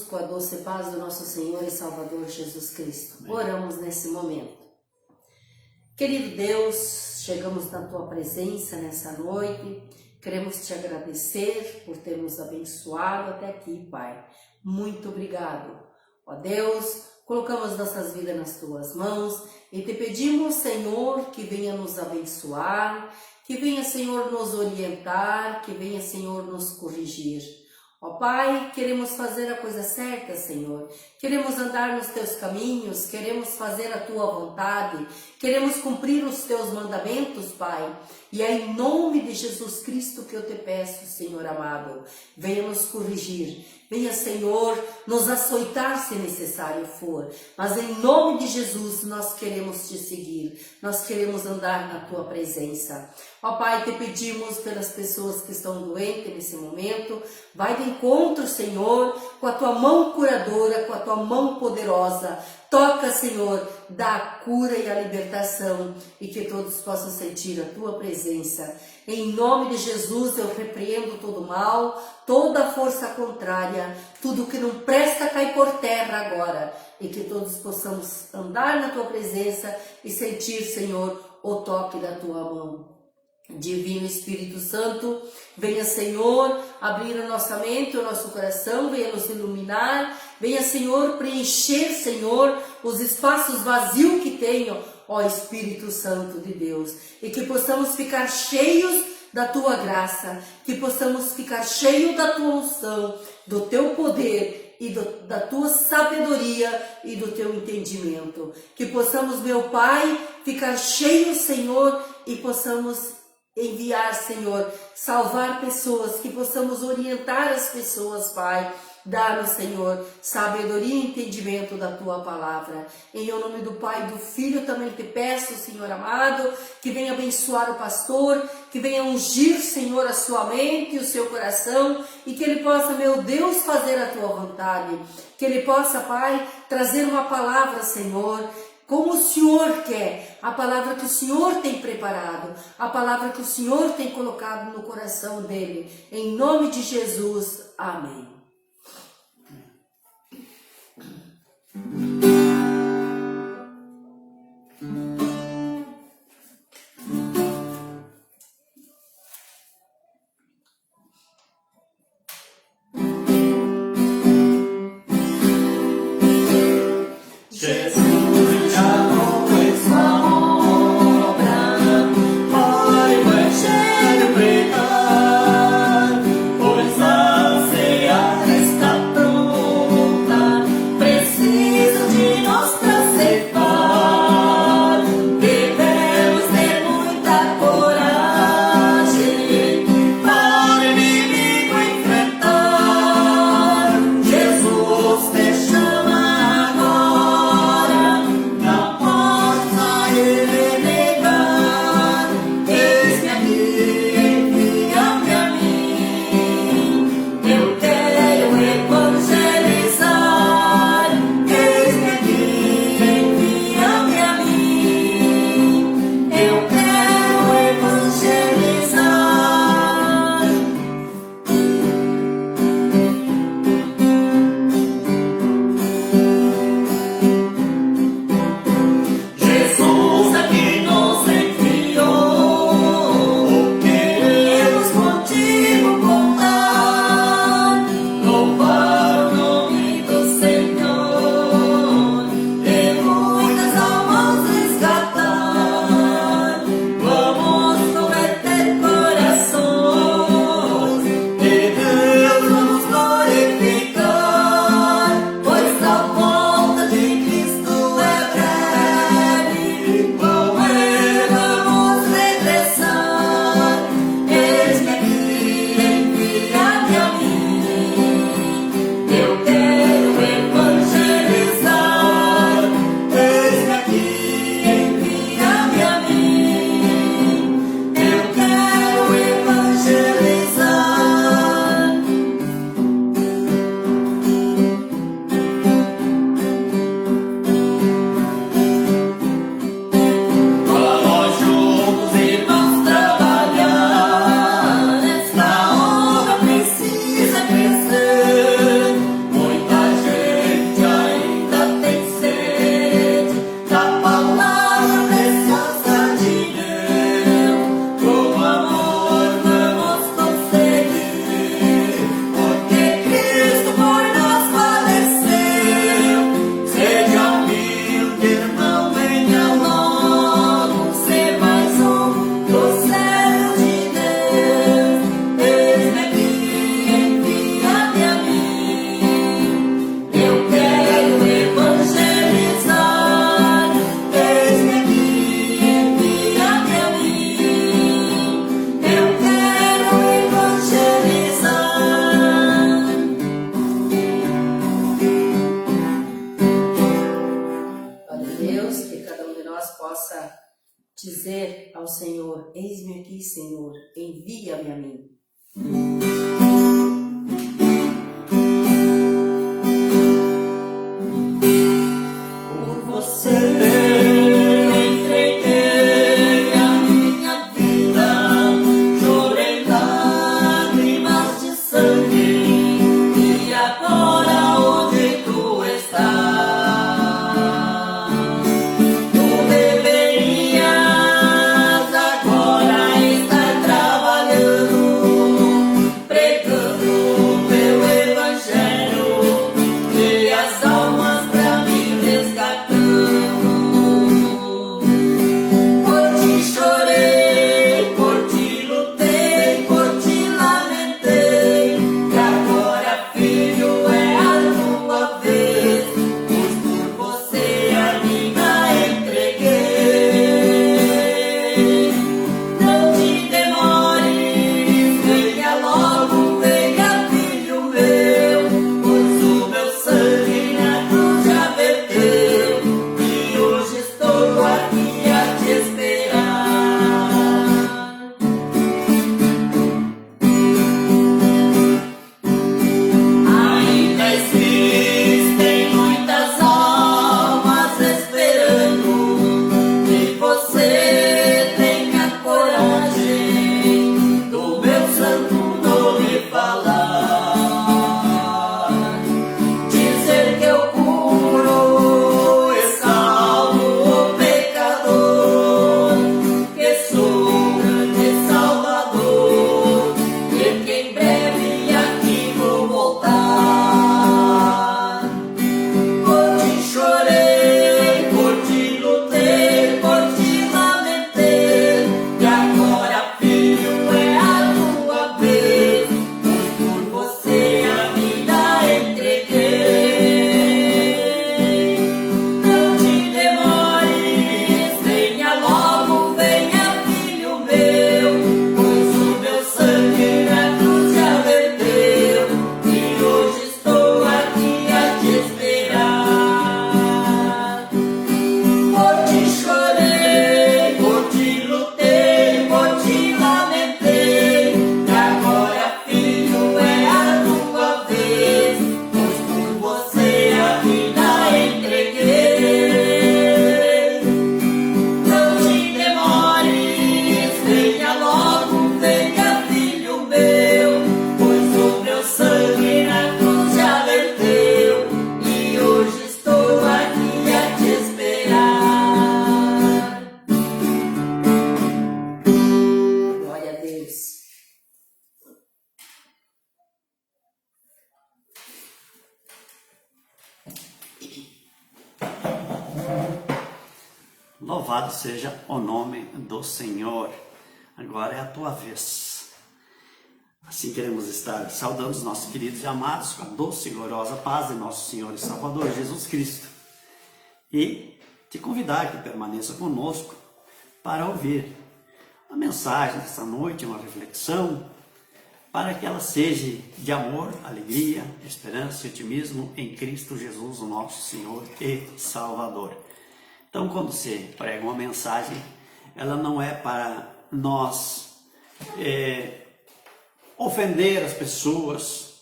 com a doce paz do nosso Senhor e Salvador Jesus Cristo. Amém. Oramos nesse momento. Querido Deus, chegamos na Tua presença nessa noite. Queremos Te agradecer por ter nos abençoado até aqui, Pai. Muito obrigado. Ó Deus, colocamos nossas vidas nas Tuas mãos e Te pedimos, Senhor, que venha nos abençoar, que venha, Senhor, nos orientar, que venha, Senhor, nos corrigir. Ó Pai, queremos fazer a coisa certa, Senhor. Queremos andar nos Teus caminhos, queremos fazer a Tua vontade, queremos cumprir os Teus mandamentos, Pai. E é em nome de Jesus Cristo que eu Te peço, Senhor amado, venha nos corrigir. Venha, Senhor, nos açoitar se necessário for. Mas em nome de Jesus nós queremos Te seguir. Nós queremos andar na Tua presença. Ó Pai, Te pedimos pelas pessoas que estão doentes nesse momento. Vai de encontro, Senhor, com a Tua mão curadora, com a Tua mão poderosa. Toca, Senhor, dá a cura e a libertação e que todos possam sentir a Tua presença. Em nome de Jesus eu repreendo todo mal, toda força contrária, tudo que não presta cai por terra agora. E que todos possamos andar na Tua presença e sentir, Senhor, o toque da Tua mão. Divino Espírito Santo, venha, Senhor, abrir a nossa mente, o nosso coração, venha nos iluminar, venha, Senhor, preencher, Senhor, os espaços vazios que tenham, ó Espírito Santo de Deus, e que possamos ficar cheios da Tua graça, que possamos ficar cheios da Tua unção, do Teu poder e da Tua sabedoria e do Teu entendimento, que possamos, meu Pai, ficar cheios, Senhor, e possamos enviar, Senhor, salvar pessoas, que possamos orientar as pessoas, Pai. Dá-nos, Senhor, sabedoria e entendimento da Tua palavra. Em nome do Pai e do Filho também Te peço, Senhor amado, que venha abençoar o pastor, que venha ungir, Senhor, a sua mente e o seu coração, e que ele possa, meu Deus, fazer a Tua vontade. Que ele possa, Pai, trazer uma palavra, Senhor, como o Senhor quer, a palavra que o Senhor tem preparado, a palavra que o Senhor tem colocado no coração dele. Em nome de Jesus, amém. Chama agora. dizer ao Senhor: eis-me aqui, Senhor, envia-me a mim. Por você entreguei a minha vida, chorei lágrimas de sangue, e agora onde tu estás? Tu deverias agora estar trabalhando, pregando meu evangelho, e as almas pra mim resgatando. Por ti chorei, por ti lutei, por ti lamentei, e agora, filho, é a tua vez, pois por você a vida entreguei. Não te demores, venha logo, venha, filho meu, pois o meu sangue na cruz já verteu, e hoje estou aqui a te esperar. Ainda existem muitas almas esperando que você tenha coragem do meu santo nome falar, dizer que eu curo e salvo o pecador, que sou o grande Salvador, e que em breve aqui vou voltar. Por ti chorei, por ti lutei, por ti lamentei, e agora, filho, é a tua vez, pois por você a vida entreguei. Não te demores, venha logo, venha, filho meu, pois o meu sangue na cruz já verteu, e hoje estou aqui a te esperar. Por ti chorei, por ti lutei, por ti lamentei, e agora, filho, é a tua vez, pois por você a vida entreguei. Não te demores, venha logo, venha, filho meu, pois o meu sangue na cruz já verteu, e hoje estou aqui a te esperar. Glória a Deus. Louvado seja o nome do Senhor. Agora é a tua vez. Assim queremos estar saudando os nossos queridos e amados com a doce e gloriosa paz de nosso Senhor e Salvador Jesus Cristo. E te convidar que permaneça conosco para ouvir a mensagem dessa noite, uma reflexão, para que ela seja de amor, alegria, esperança e otimismo em Cristo Jesus, o nosso Senhor e Salvador. Então, quando você prega uma mensagem, ela não é para nós ofender as pessoas,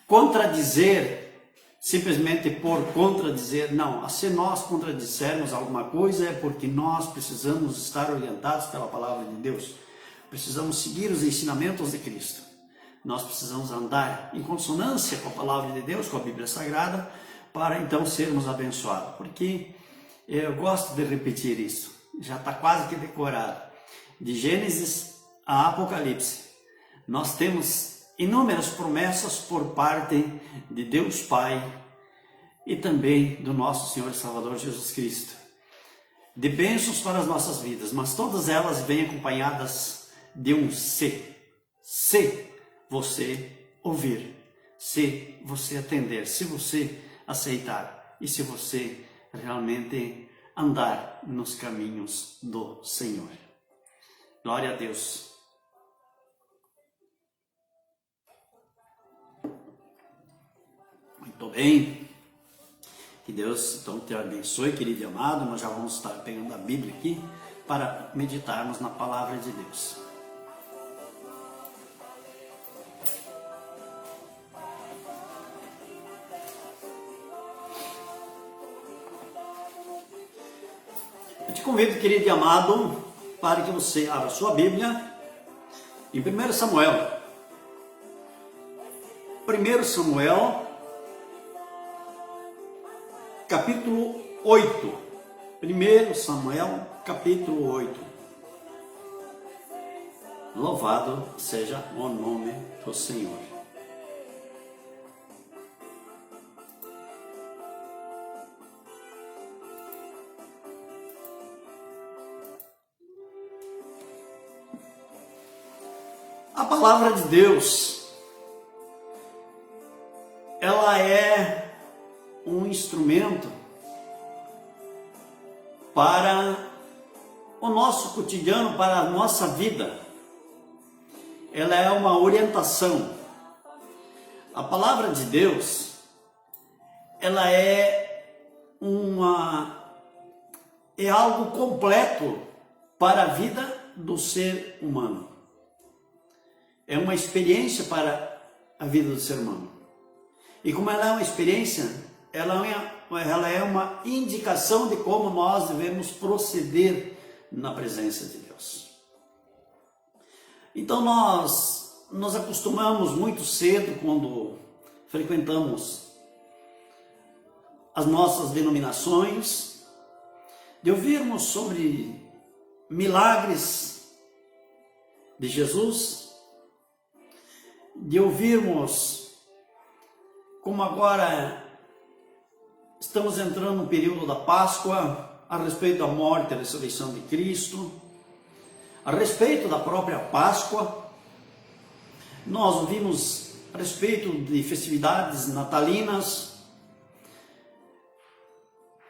contradizer, simplesmente por contradizer. Não, se nós contradissermos alguma coisa é porque nós precisamos estar orientados pela palavra de Deus. Precisamos seguir os ensinamentos de Cristo. Nós precisamos andar em consonância com a palavra de Deus, com a Bíblia Sagrada, para então sermos abençoados. Porque eu gosto de repetir isso, já está quase que decorado. De Gênesis a Apocalipse, nós temos inúmeras promessas por parte de Deus Pai e também do nosso Senhor e Salvador Jesus Cristo, de bênçãos para as nossas vidas, mas todas elas vêm acompanhadas de um se você ouvir, se você atender, se você aceitar e se você realmente andar nos caminhos do Senhor. Glória a Deus. Muito bem. Que Deus então te abençoe, querido e amado. Nós já vamos estar pegando a Bíblia aqui para meditarmos na palavra de Deus. Eu te convido, querido e amado, para que você abra sua Bíblia em 1 Samuel. 1 Samuel, capítulo 8. 1 Samuel, capítulo 8. Louvado seja o nome do Senhor. A palavra de Deus, ela é um instrumento para o nosso cotidiano, para a nossa vida. Ela é uma orientação. A palavra de Deus, ela é algo completo para a vida do ser humano. É uma experiência para a vida do ser humano. E como ela é uma experiência, ela é uma indicação de como nós devemos proceder na presença de Deus. Então nós nos acostumamos muito cedo, quando frequentamos as nossas denominações, de ouvirmos sobre milagres de Jesus, de ouvirmos como agora estamos entrando no período da Páscoa, a respeito da morte e ressurreição de Cristo, a respeito da própria Páscoa. Nós ouvimos a respeito de festividades natalinas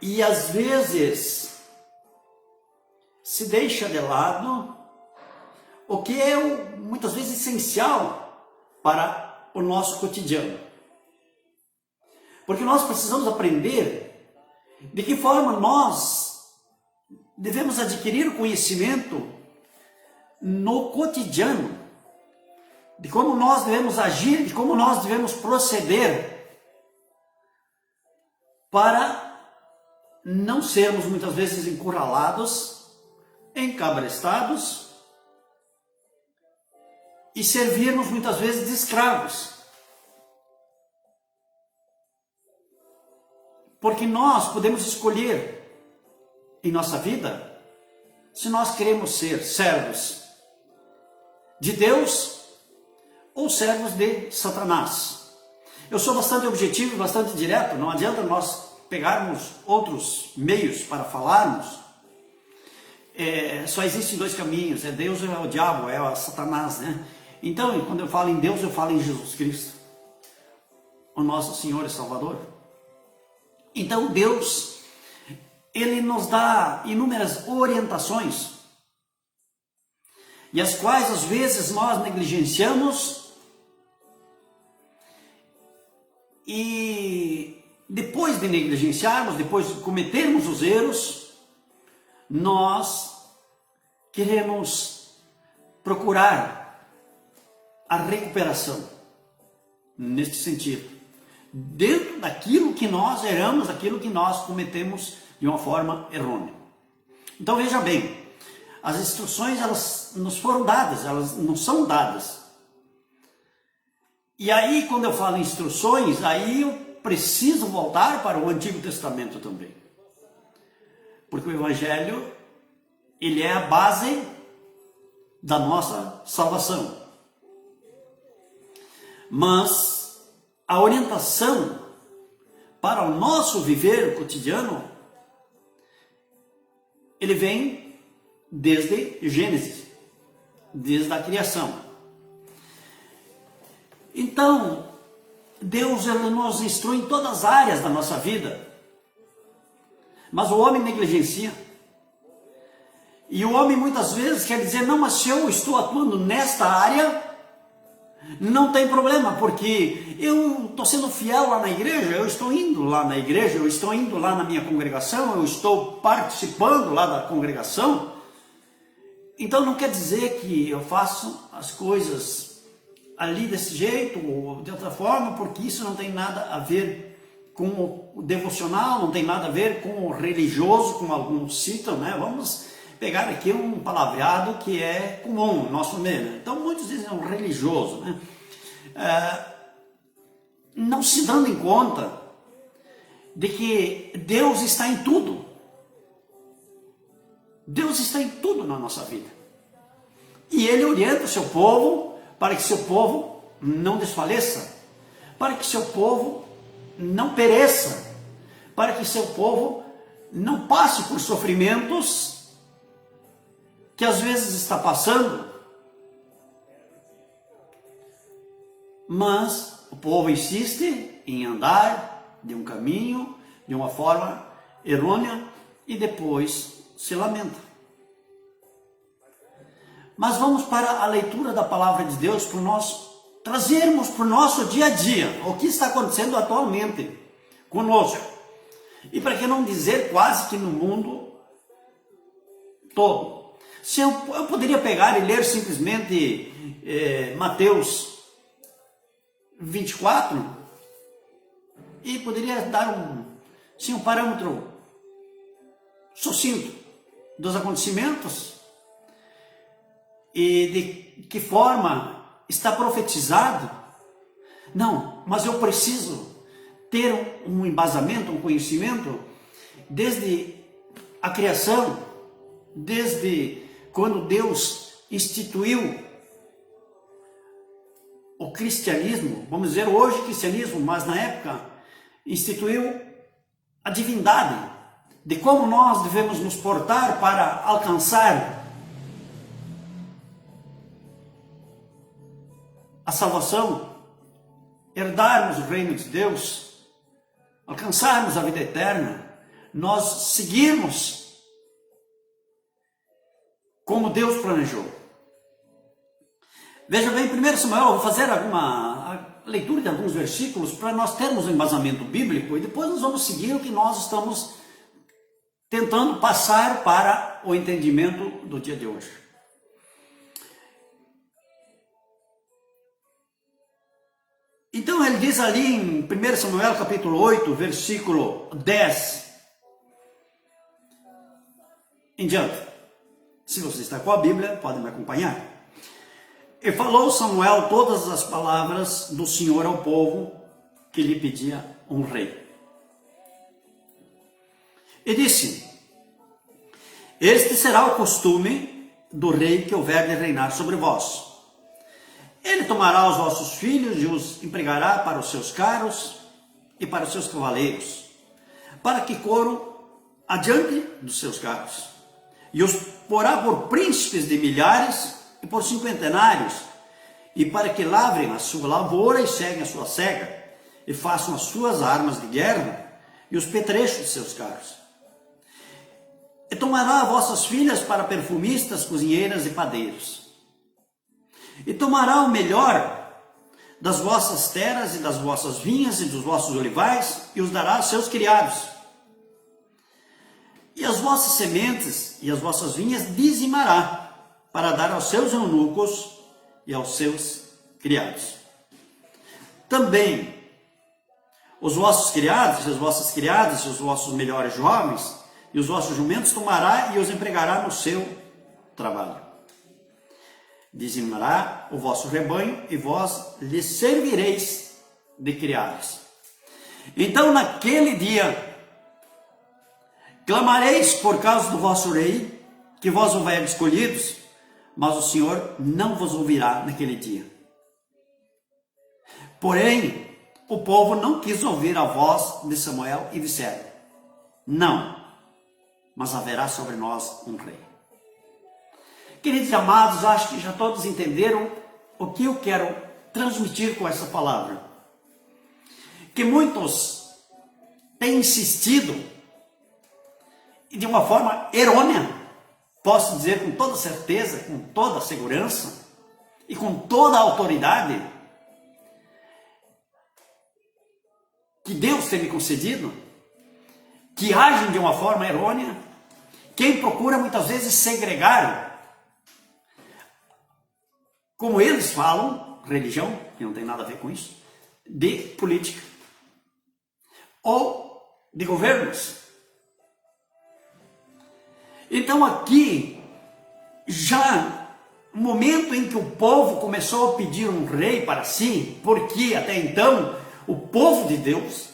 e às vezes se deixa de lado o que é muitas vezes essencial para o nosso cotidiano. Porque nós precisamos aprender de que forma nós devemos adquirir o conhecimento no cotidiano, de como nós devemos agir, de como nós devemos proceder, para não sermos muitas vezes encurralados, encabrestados, e servirmos muitas vezes de escravos. Porque nós podemos escolher em nossa vida se nós queremos ser servos de Deus ou servos de Satanás. Eu sou bastante objetivo e bastante direto, não adianta nós pegarmos outros meios para falarmos. Só existem dois caminhos, é Deus ou é o diabo, é o Satanás, né? Então, quando eu falo em Deus, eu falo em Jesus Cristo, o nosso Senhor e Salvador. Então, Deus, Ele nos dá inúmeras orientações, e as quais às vezes nós negligenciamos, e depois de negligenciarmos, depois de cometermos os erros, nós queremos procurar a recuperação, neste sentido, dentro daquilo que nós erramos, daquilo que nós cometemos de uma forma errônea. Então veja bem, as instruções elas nos foram dadas, elas não são dadas. E aí quando eu falo instruções, aí eu preciso voltar para o Antigo Testamento também. Porque o Evangelho, ele é a base da nossa salvação. Mas a orientação para o nosso viver cotidiano, ele vem desde Gênesis, desde a criação. Então, Deus ele nos instrui em todas as áreas da nossa vida, mas o homem negligencia. E o homem muitas vezes quer dizer, não, mas se eu estou atuando nesta área, não tem problema, porque eu estou sendo fiel lá na igreja, eu estou indo lá na igreja, eu estou indo lá na minha congregação, eu estou participando lá da congregação, Então não quer dizer que eu faço as coisas ali desse jeito ou de outra forma, porque isso não tem nada a ver com o devocional, não tem nada a ver com o religioso, como alguns citam, né? Vamos pegar aqui um palavreado que é comum no nosso meio, né? Então muitos dizem um religioso, né? Não se dando em conta de que Deus está em tudo. Deus está em tudo na nossa vida. E Ele orienta o seu povo para que seu povo não desfaleça, para que seu povo não pereça, para que seu povo não passe por sofrimentos que às vezes está passando. Mas o povo insiste em andar de um caminho, de uma forma errônea, e depois se lamenta. Mas vamos para a leitura da palavra de Deus, para nós trazermos para o nosso dia a dia o que está acontecendo atualmente conosco. E para que não dizer quase que no mundo todo. Se eu poderia pegar e ler simplesmente Mateus 24 e poderia dar um parâmetro sucinto dos acontecimentos e de que forma está profetizado. Não, mas eu preciso ter um embasamento, um conhecimento desde a criação, desde quando Deus instituiu o cristianismo, vamos dizer hoje cristianismo, mas na época instituiu a divindade, de como nós devemos nos portar para alcançar a salvação, herdarmos o reino de Deus, alcançarmos a vida eterna, nós seguirmos como Deus planejou. Veja bem, 1 Samuel, eu vou fazer a leitura de alguns versículos para nós termos um embasamento bíblico e depois nós vamos seguir o que nós estamos tentando passar para o entendimento do dia de hoje. Então ele diz ali em 1 Samuel capítulo 8, versículo 10 em diante. Se você está com a Bíblia, pode me acompanhar. E falou Samuel todas as palavras do Senhor ao povo que lhe pedia um rei. E disse: este será o costume do rei que houver de reinar sobre vós. Ele tomará os vossos filhos e os empregará para os seus carros e para os seus cavaleiros, para que corram adiante dos seus carros, e os porá por príncipes de milhares e por cinquentenários, e para que lavrem a sua lavoura e seguem a sua cega, e façam as suas armas de guerra e os petrechos de seus carros. E tomará vossas filhas para perfumistas, cozinheiras e padeiros. E tomará o melhor das vossas terras e das vossas vinhas e dos vossos olivais, e os dará aos seus criados. E as vossas sementes e as vossas vinhas dizimará, para dar aos seus eunucos e aos seus criados. Também os vossos criados, as vossas criadas, os vossos melhores jovens e os vossos jumentos tomará e os empregará no seu trabalho. Dizimará o vosso rebanho e vós lhe servireis de criados. Então naquele dia clamareis por causa do vosso rei, que vós houverdes escolhidos, mas o Senhor não vos ouvirá naquele dia. Porém, o povo não quis ouvir a voz de Samuel e disseram: não, mas haverá sobre nós um rei. Queridos e amados, acho que já todos entenderam o que eu quero transmitir com essa palavra. Que muitos têm insistido, e de uma forma errônea, posso dizer com toda certeza, com toda segurança e com toda a autoridade que Deus tem me concedido, que agem de uma forma errônea, quem procura muitas vezes segregar como eles falam, religião, que não tem nada a ver com isso, de política ou de governos. Então aqui, já no momento em que o povo começou a pedir um rei para si, porque até então o povo de Deus,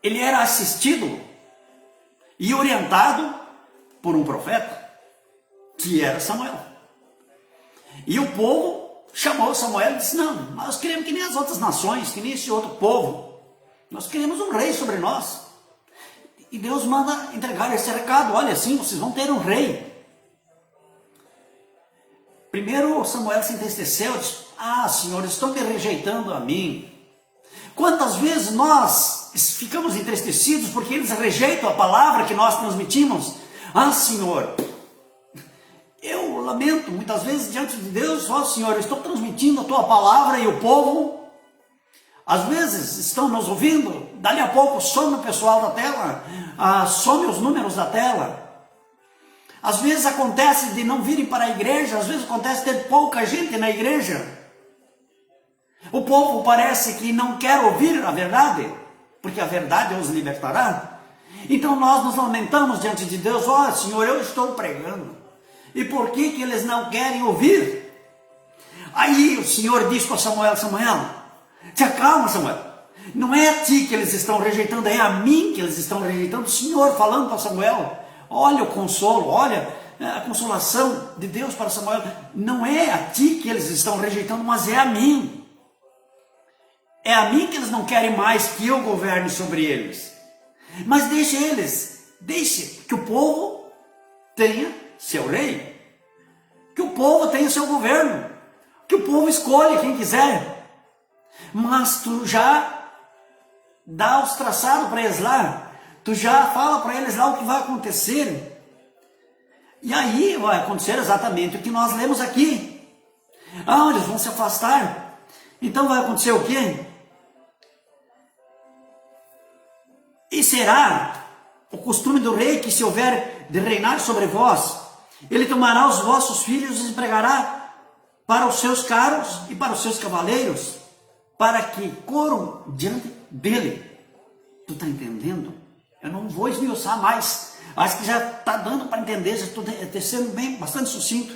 ele era assistido e orientado por um profeta, que era Samuel. E o povo chamou Samuel e disse: não, nós queremos que nem as outras nações, que nem esse outro povo, nós queremos um rei sobre nós. E Deus manda entregar esse recado: olha, assim vocês vão ter um rei. Primeiro Samuel se entristeceu e disse: ah, Senhor, estão me rejeitando a mim. Quantas vezes nós ficamos entristecidos porque eles rejeitam a palavra que nós transmitimos? Ah, Senhor, eu lamento muitas vezes diante de Deus: ó Senhor, eu estou transmitindo a tua palavra e o povo, às vezes, estão nos ouvindo, dali a pouco some o pessoal da tela, some os números da tela. Às vezes acontece de não virem para a igreja, às vezes acontece de ter pouca gente na igreja. O povo parece que não quer ouvir a verdade, porque a verdade os libertará. Então nós nos lamentamos diante de Deus: ó Senhor, eu estou pregando, e por que eles não querem ouvir? Aí o Senhor diz para Samuel: Samuel, te acalma, Samuel, não é a ti que eles estão rejeitando, é a mim que eles estão rejeitando. O Senhor falando para Samuel, olha o consolo, olha a consolação de Deus para Samuel: não é a ti que eles estão rejeitando, mas é a mim. É a mim que eles não querem mais que eu governe sobre eles. Mas deixe que o povo tenha seu rei, que o povo tenha seu governo, que o povo escolha quem quiser. Mas tu já dá os traçados para eles lá, tu já fala para eles lá o que vai acontecer. E aí vai acontecer exatamente o que nós lemos aqui. Ah, eles vão se afastar. Então vai acontecer o quê? E será o costume do rei que, se houver de reinar sobre vós, ele tomará os vossos filhos e empregará para os seus carros e para os seus cavaleiros, para que corram diante dele. Tu está entendendo? Eu não vou esmiuçar mais. Acho que já está dando para entender, já estou sendo bastante sucinto.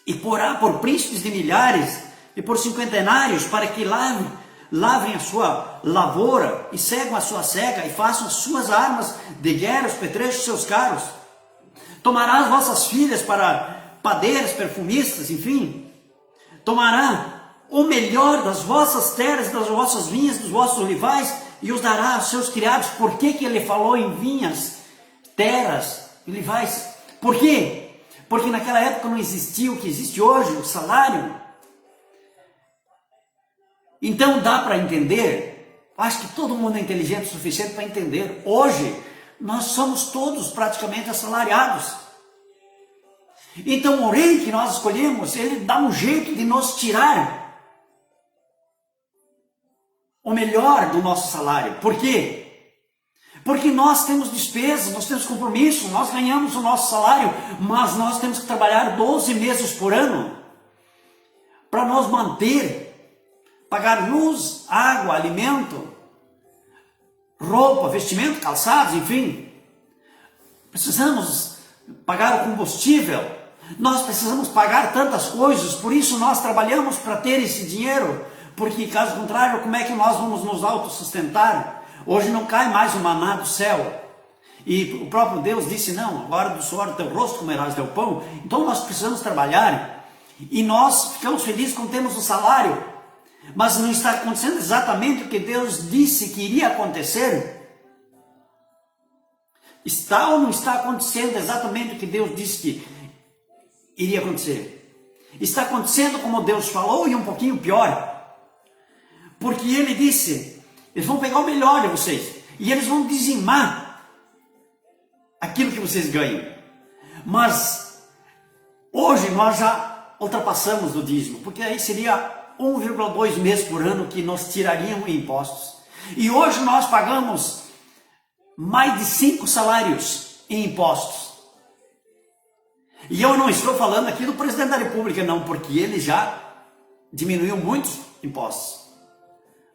E porá por príncipes de milhares e por cinquentenários, para que lavem a sua lavoura e cegam a sua cega e façam as suas armas de guerra, os petrechos de seus carros. Tomará as vossas filhas para padeiras, perfumistas, enfim. Tomará o melhor das vossas terras, das vossas vinhas, dos vossos olivais, e os dará aos seus criados. Por que ele falou em vinhas, terras, olivais? Por quê? Porque naquela época não existia o que existe hoje, o salário. Então dá para entender, acho que todo mundo é inteligente o suficiente para entender. Hoje nós somos todos praticamente assalariados. Então o rei que nós escolhemos, ele dá um jeito de nos tirar o melhor do nosso salário. Por quê? Porque nós temos despesas, nós temos compromisso, nós ganhamos o nosso salário, mas nós temos que trabalhar 12 meses por ano para nos manter, pagar luz, água, alimento, roupa, vestimento, calçados, enfim. Precisamos pagar o combustível, nós precisamos pagar tantas coisas, por isso nós trabalhamos para ter esse dinheiro, porque caso contrário, como é que nós vamos nos autossustentar? Hoje não cai mais o maná do céu. E o próprio Deus disse: não, agora do suor do teu rosto comerás teu pão. Então nós precisamos trabalhar, e nós ficamos felizes quando temos o salário, mas não está acontecendo exatamente o que Deus disse que iria acontecer? Está ou não está acontecendo exatamente o que Deus disse que iria acontecer? Está acontecendo como Deus falou e um pouquinho pior. Porque ele disse: eles vão pegar o melhor de vocês e eles vão dizimar aquilo que vocês ganham. Mas hoje nós já ultrapassamos o dízimo, porque aí seria 1,2 meses por ano que nos tirariam em impostos. E hoje nós pagamos mais de 5 salários em impostos. E eu não estou falando aqui do presidente da República, não, porque ele já diminuiu muitos impostos.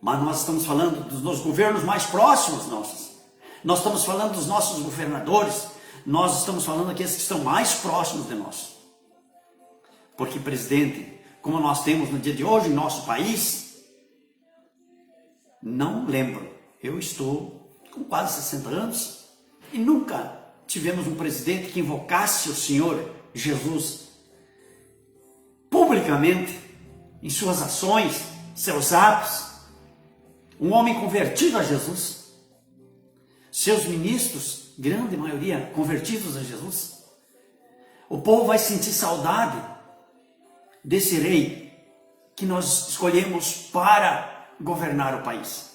Mas nós estamos falando dos governos mais próximos nossos. Nós estamos falando dos nossos governadores. Nós estamos falando daqueles que estão mais próximos de nós. Porque, presidente, como nós temos no dia de hoje em nosso país, não lembro. Eu estou com quase 60 anos e nunca tivemos um presidente que invocasse o Senhor Jesus publicamente, em suas ações, seus atos. Um homem convertido a Jesus. Seus ministros, grande maioria, convertidos a Jesus. O povo vai sentir saudade desse rei que nós escolhemos para governar o país.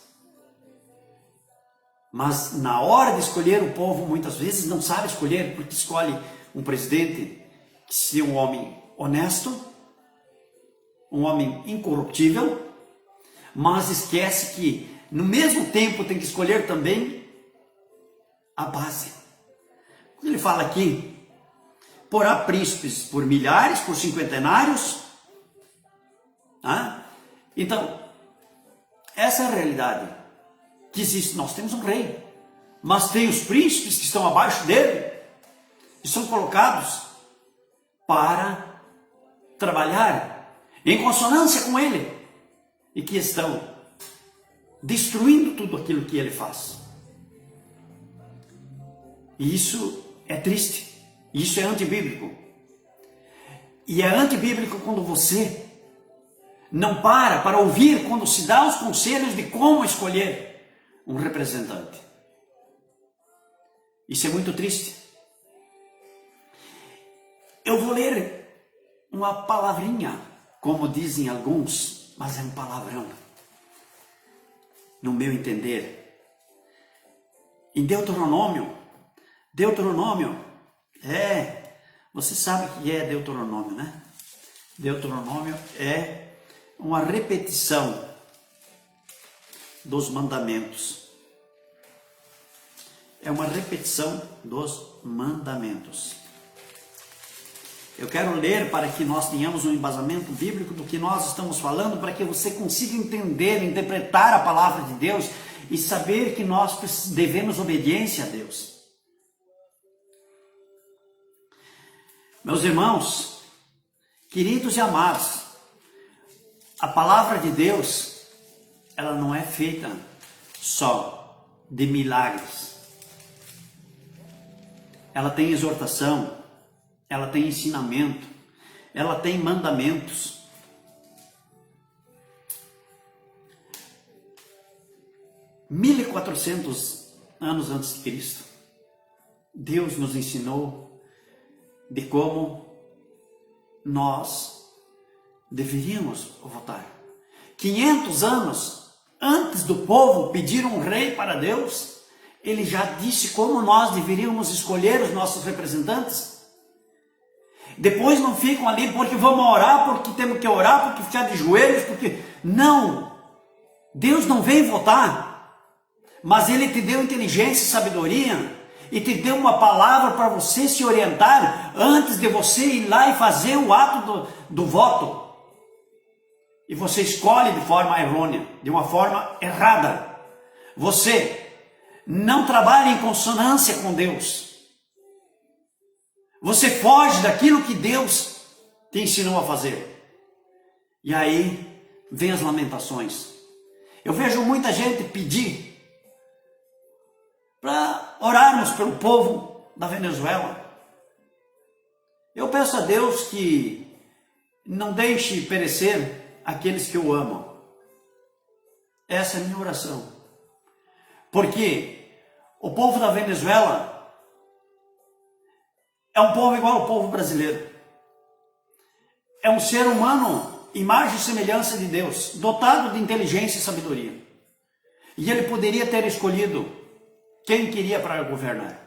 Mas na hora de escolher, o povo muitas vezes não sabe escolher, porque escolhe um presidente que seja um homem honesto, um homem incorruptível, mas esquece que no mesmo tempo tem que escolher também a base. Quando ele fala aqui, porá príncipes por milhares, por cinquentenários, então, essa é a realidade que existe. Nós temos um rei, mas tem os príncipes que estão abaixo dele, que são colocados para trabalhar em consonância com ele, e que estão destruindo tudo aquilo que ele faz. E isso é triste, isso é antibíblico. E é antibíblico quando você não para ouvir, quando se dá os conselhos de como escolher um representante. Isso é muito triste. Eu vou ler uma palavrinha, como dizem alguns, mas é um palavrão, no meu entender. Em Deuteronômio, você sabe o que é Deuteronômio, né? Deuteronômio é uma repetição dos mandamentos. É uma repetição dos mandamentos. Eu quero ler para que nós tenhamos um embasamento bíblico do que nós estamos falando, para que você consiga entender, interpretar a palavra de Deus e saber que nós devemos obediência a Deus. Meus irmãos, queridos e amados, a palavra de Deus, ela não é feita só de milagres. Ela tem exortação, ela tem ensinamento, ela tem mandamentos. Mil e 1400 anos antes de Cristo, Deus nos ensinou de como nós deveríamos votar. 500 anos antes do povo pedir um rei para Deus, ele já disse como nós deveríamos escolher os nossos representantes. Depois não ficam ali porque vamos orar, porque temos que orar, porque ficar de joelhos, porque... Não! Deus não vem votar, mas Ele te deu inteligência e sabedoria, e te deu uma palavra para você se orientar antes de você ir lá e fazer o ato do voto. E você escolhe de forma errônea, de uma forma errada. Você não trabalha em consonância com Deus. Você foge daquilo que Deus te ensinou a fazer. E aí vem as lamentações. Eu vejo muita gente pedir para orarmos pelo povo da Venezuela. Eu peço a Deus que não deixe perecer aqueles que o amam. Essa é a minha oração. Porque o povo da Venezuela é um povo igual ao povo brasileiro. É um ser humano, imagem e semelhança de Deus, dotado de inteligência e sabedoria. E ele poderia ter escolhido quem queria para governar.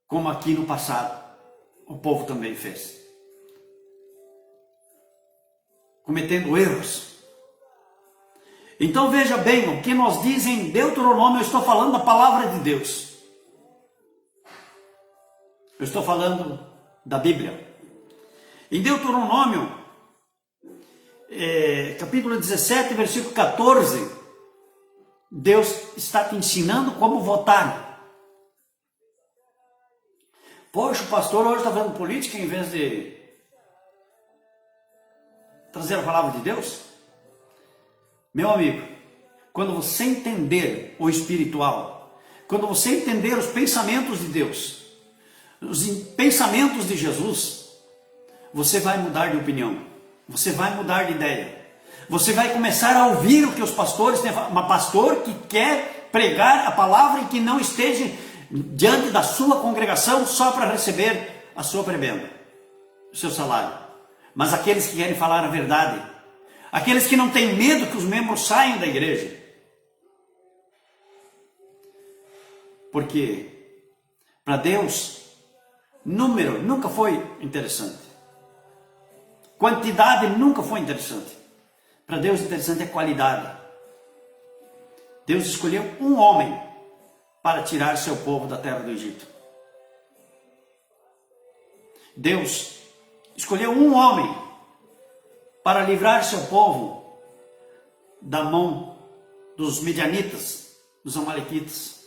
Como aqui no passado, o povo também fez. Cometendo erros. Então veja bem, o que nos diz em Deuteronômio, eu estou falando da palavra de Deus. Eu estou falando da Bíblia. Em Deuteronômio, capítulo 17, versículo 14, Deus está te ensinando como votar. Poxa, o pastor hoje está falando política em vez de trazer a palavra de Deus? Meu amigo, quando você entender o espiritual, quando você entender os pensamentos de Deus, os pensamentos de Jesus, você vai mudar de opinião, você vai mudar de ideia, você vai começar a ouvir o que os pastores têm. Uma pastor que quer pregar a palavra e que não esteja diante da sua congregação só para receber a sua prebenda, o seu salário, mas aqueles que querem falar a verdade, aqueles que não têm medo que os membros saiam da igreja, porque para Deus número nunca foi interessante, quantidade nunca foi interessante. Para Deus interessante é qualidade. Deus escolheu um homem para tirar seu povo da terra do Egito. Deus escolheu um homem para livrar seu povo da mão dos midianitas, dos amalequitas.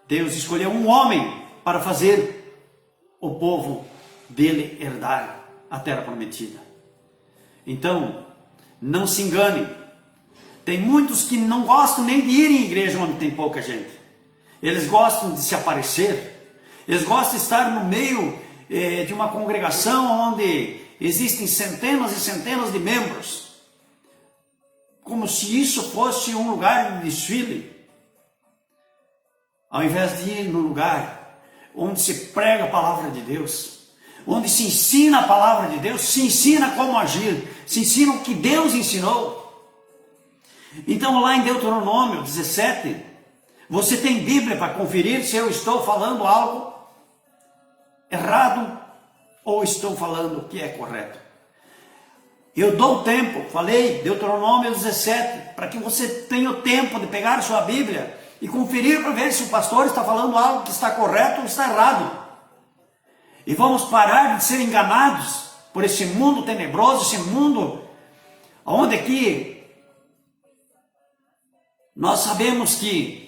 Deus escolheu um homem para fazer o povo dele herdar a terra prometida. Então, não se engane. Tem muitos que não gostam nem de ir em igreja onde tem pouca gente. Eles gostam de se aparecer. Eles gostam de estar no meio de uma congregação onde existem centenas e centenas de membros, como se isso fosse um lugar de desfile, ao invés de ir no lugar onde se prega a palavra de Deus, onde se ensina a palavra de Deus, se ensina como agir, se ensina o que Deus ensinou. Então lá em Deuteronômio 17, você tem Bíblia para conferir se eu estou falando algo errado ou estou falando o que é correto. Eu dou tempo, falei, Deuteronômio 17, para que você tenha o tempo de pegar sua Bíblia e conferir para ver se o pastor está falando algo que está correto ou está errado. E vamos parar de ser enganados por esse mundo tenebroso, esse mundo onde aqui nós sabemos que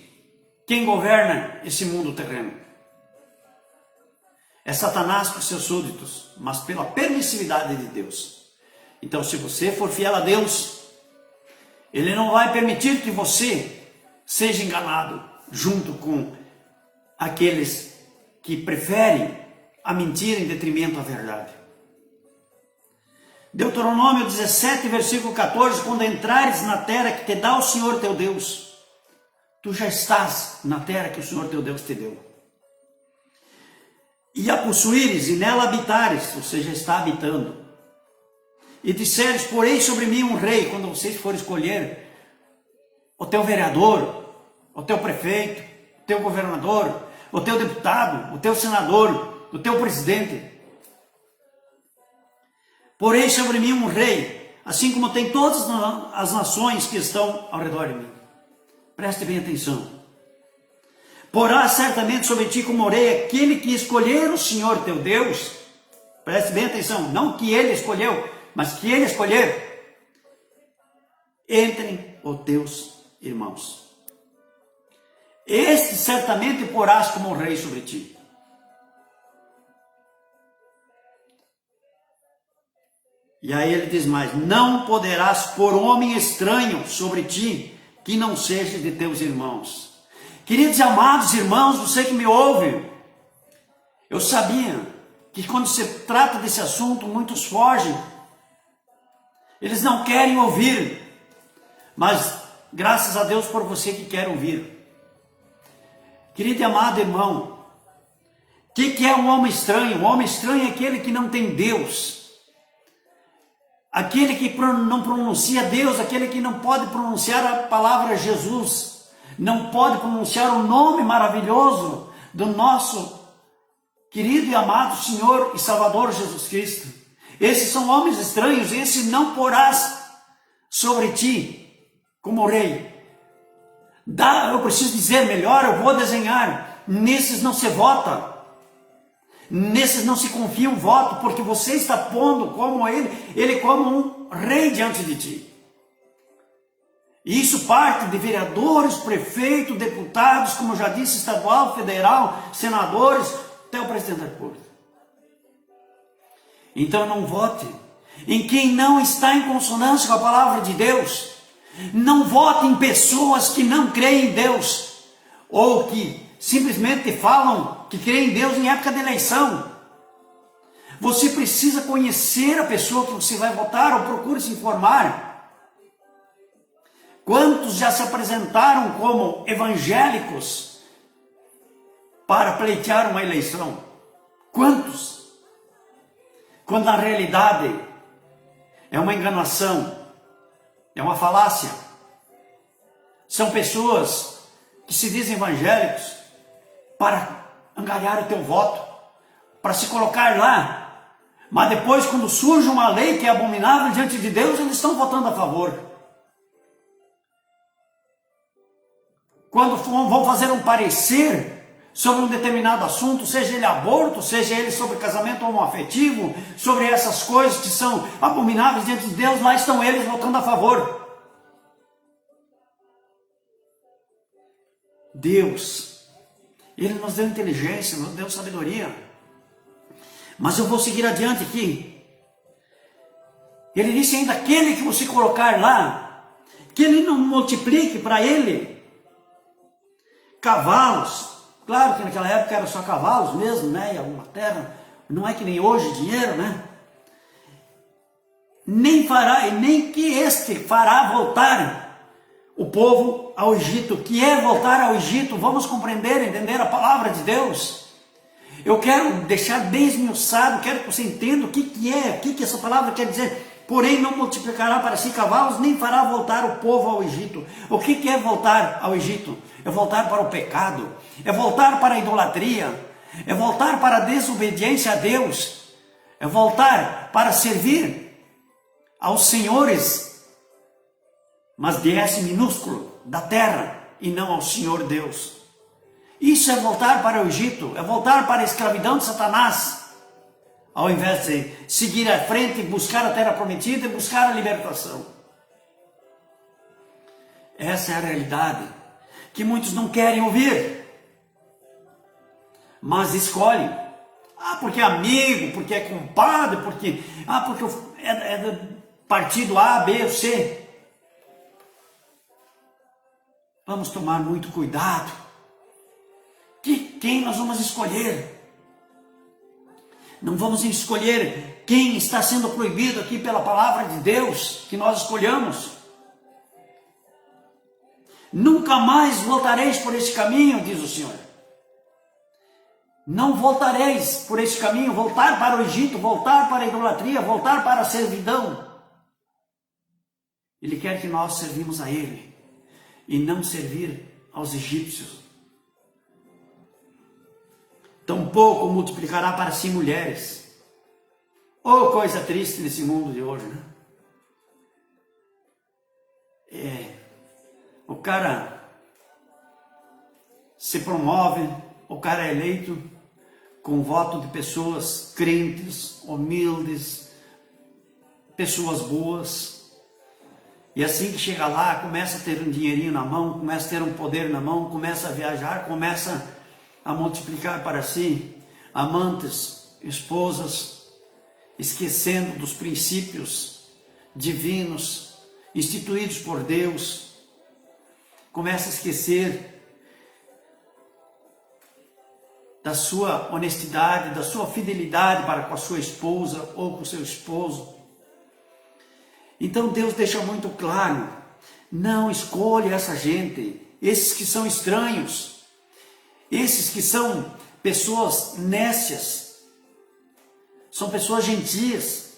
quem governa esse mundo terreno é Satanás com seus súditos, mas pela permissividade de Deus. Então, se você for fiel a Deus, Ele não vai permitir que você seja enganado junto com aqueles que preferem a mentira em detrimento da verdade. Deuteronômio 17, versículo 14, quando entrares na terra que te dá o Senhor teu Deus, tu já estás na terra que o Senhor teu Deus te deu. E a possuíres e nela habitares, você já está habitando. E disseres, porém sobre mim um rei, quando vocês forem escolher o teu vereador, o teu prefeito, o teu governador, o teu deputado, o teu senador, o teu presidente. Porém sobre mim um rei, assim como tem todas as nações que estão ao redor de mim. Preste bem atenção. Porá certamente sobre ti como rei aquele que escolher o Senhor teu Deus. Preste bem atenção, não que ele escolheu, mas que ele escolher. Entre os teus irmãos. Este certamente porás como rei sobre ti. E aí ele diz mais, não poderás pôr homem estranho sobre ti, que não seja de teus irmãos. Queridos e amados irmãos, você que me ouve, eu sabia que quando se trata desse assunto, muitos fogem. Eles não querem ouvir, mas graças a Deus por você que quer ouvir. Querido e amado irmão, o que é um homem estranho? Um homem estranho é aquele que não tem Deus. Aquele que não pronuncia Deus, aquele que não pode pronunciar a palavra Jesus, não pode pronunciar o nome maravilhoso do nosso querido e amado Senhor e Salvador Jesus Cristo. Esses são homens estranhos, esse não porás sobre ti como rei. Eu preciso dizer melhor, eu vou desenhar, nesses não se vota. Nesses não se confia um voto, porque você está pondo como ele como um rei diante de ti. E isso parte de vereadores, prefeitos, deputados, como eu já disse, estadual, federal, senadores, até o presidente da República. Então não vote em quem não está em consonância com a palavra de Deus. Não vote em pessoas que não creem em Deus, ou que simplesmente falam que creem em Deus em época de eleição. Você precisa conhecer a pessoa que você vai votar, ou procure se informar. Quantos já se apresentaram como evangélicos para pleitear uma eleição? Quantos? Quando na realidade é uma enganação, é uma falácia. São pessoas que se dizem evangélicos para angariar o teu voto, para se colocar lá. Mas depois, quando surge uma lei que é abominável diante de Deus, eles estão votando a favor. Quando vão fazer um parecer sobre um determinado assunto, seja ele aborto, seja ele sobre casamento homoafetivo, sobre essas coisas que são abomináveis diante de Deus, lá estão eles votando a favor. Deus, Ele nos deu inteligência, nos deu sabedoria. Mas eu vou seguir adiante aqui. Ele disse ainda, aquele que você colocar lá, que ele não multiplique para ele cavalos. Claro que naquela época era só cavalos mesmo, né? E alguma terra. Não é que nem hoje, dinheiro, né? Nem que este fará voltar o povo ao Egito. Que é voltar ao Egito? Vamos compreender, entender a palavra de Deus. Eu quero deixar bem esmiuçado, quero que você entenda o que essa palavra quer dizer. Porém, não multiplicará para si cavalos, nem fará voltar o povo ao Egito. O que é voltar ao Egito? É voltar para o pecado, é voltar para a idolatria, é voltar para a desobediência a Deus, é voltar para servir aos senhores, mas de S minúsculo, da terra, e não ao Senhor Deus. Isso é voltar para o Egito, é voltar para a escravidão de Satanás, ao invés de seguir à frente, buscar a terra prometida e buscar a libertação. Essa é a realidade que muitos não querem ouvir, mas escolhem. Porque é amigo, porque é compadre, porque é do partido A, B ou C. Vamos tomar muito cuidado. Quem nós vamos escolher? Não vamos escolher quem está sendo proibido aqui pela palavra de Deus, que nós escolhamos. Nunca mais voltareis por este caminho, diz o Senhor. Não voltareis por este caminho, voltar para o Egito, voltar para a idolatria, voltar para a servidão. Ele quer que nós servimos a Ele e não servir aos egípcios. Tampouco multiplicará para si mulheres. Oh, coisa triste nesse mundo de hoje, né? O cara se promove, o cara é eleito com voto de pessoas crentes, humildes, pessoas boas. E assim que chega lá, começa a ter um dinheirinho na mão, começa a ter um poder na mão, começa a viajar, começa a multiplicar para si amantes, esposas, esquecendo dos princípios divinos instituídos por Deus. Começa a esquecer da sua honestidade, da sua fidelidade para com a sua esposa ou com o seu esposo. Então Deus deixa muito claro, não escolha essa gente, esses que são estranhos, esses que são pessoas nécias, são pessoas gentias.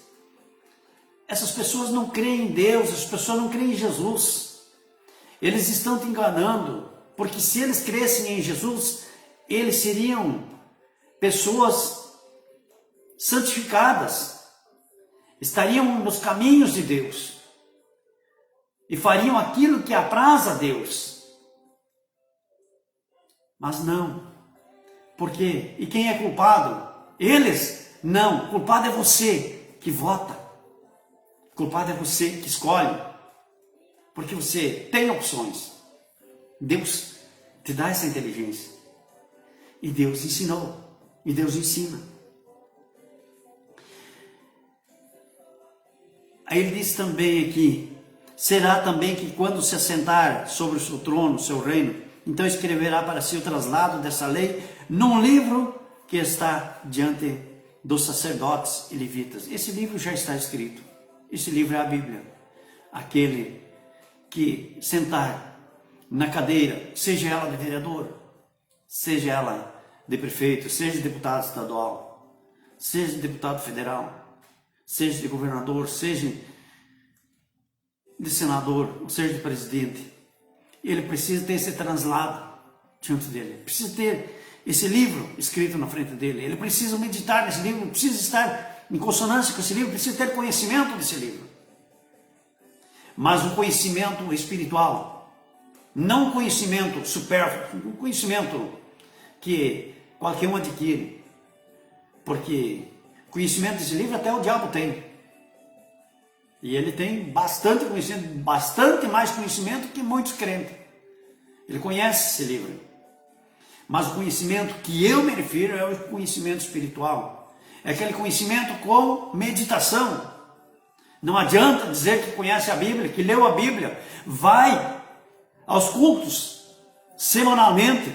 Essas pessoas não creem em Deus, essas pessoas não creem em Jesus. Eles estão te enganando, porque se eles crescem em Jesus, eles seriam pessoas santificadas, estariam nos caminhos de Deus e fariam aquilo que apraz a Deus. Mas não. Por quê? E quem é culpado? Eles não. Culpado é você que vota. Culpado é você que escolhe. Porque você tem opções. Deus te dá essa inteligência. E Deus ensinou. E Deus ensina. Aí ele diz também aqui, será também que quando se assentar sobre o seu trono, seu reino, então escreverá para si o traslado dessa lei num livro que está diante dos sacerdotes e levitas. Esse livro já está escrito. Esse livro é a Bíblia. Aquele que sentar na cadeira, seja ela de vereador, seja ela de prefeito, seja deputado estadual, seja deputado federal, seja de governador, seja de senador, ou seja de presidente, ele precisa ter esse translado diante dele, precisa ter esse livro escrito na frente dele, ele precisa meditar nesse livro, precisa estar em consonância com esse livro, precisa ter conhecimento desse livro, mas um conhecimento espiritual, não um conhecimento supérfluo, um conhecimento que qualquer um adquire, porque conhecimento desse livro até o diabo tem. E ele tem bastante conhecimento, bastante mais conhecimento que muitos crentes. Ele conhece esse livro. Mas o conhecimento que eu me refiro é o conhecimento espiritual. É aquele conhecimento com meditação. Não adianta dizer que conhece a Bíblia, que leu a Bíblia, vai aos cultos semanalmente,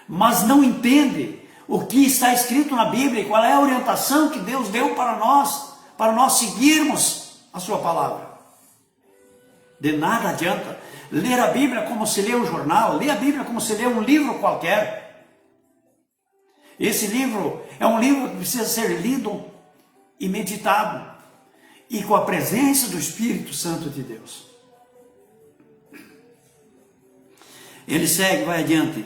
mas não entende o que está escrito na Bíblia, qual é a orientação que Deus deu para nós seguirmos a sua palavra. De nada adianta ler a Bíblia como se lê um jornal, ler a Bíblia como se lê um livro qualquer. Esse livro é um livro que precisa ser lido e meditado, e com a presença do Espírito Santo de Deus. Ele segue, vai adiante.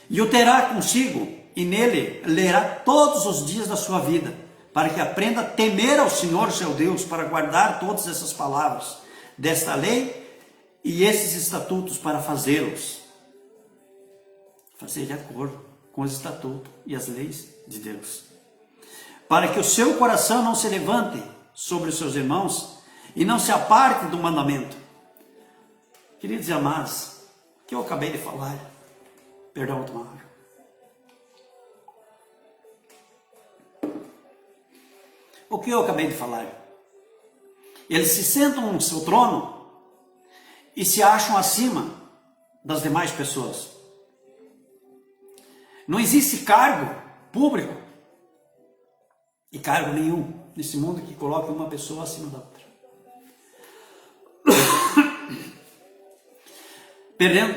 E o terá consigo, e nele lerá todos os dias da sua vida, para que aprenda a temer ao Senhor seu Deus, para guardar todas essas palavras desta lei e esses estatutos para fazê-los. Fazer de acordo com os estatutos e as leis de Deus. Para que o seu coração não se levante sobre os seus irmãos e não se aparte do mandamento. Queridos e amados, o que eu acabei de falar, perdão, tomar água. O que eu acabei de falar? Eles se sentam no seu trono e se acham acima das demais pessoas. Não existe cargo público e cargo nenhum nesse mundo que coloque uma pessoa acima da outra.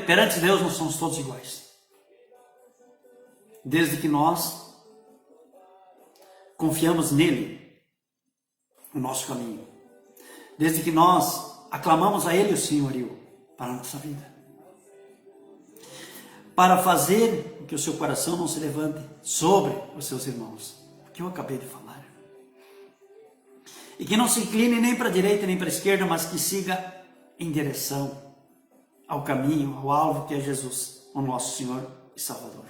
Perante Deus nós somos todos iguais. Desde que nós confiamos nele, o nosso caminho. Desde que nós aclamamos a Ele o senhorio para a nossa vida. Para fazer com que o seu coração não se levante sobre os seus irmãos. O que eu acabei de falar. E que não se incline nem para a direita nem para a esquerda, mas que siga em direção ao caminho, ao alvo que é Jesus, o nosso Senhor e Salvador.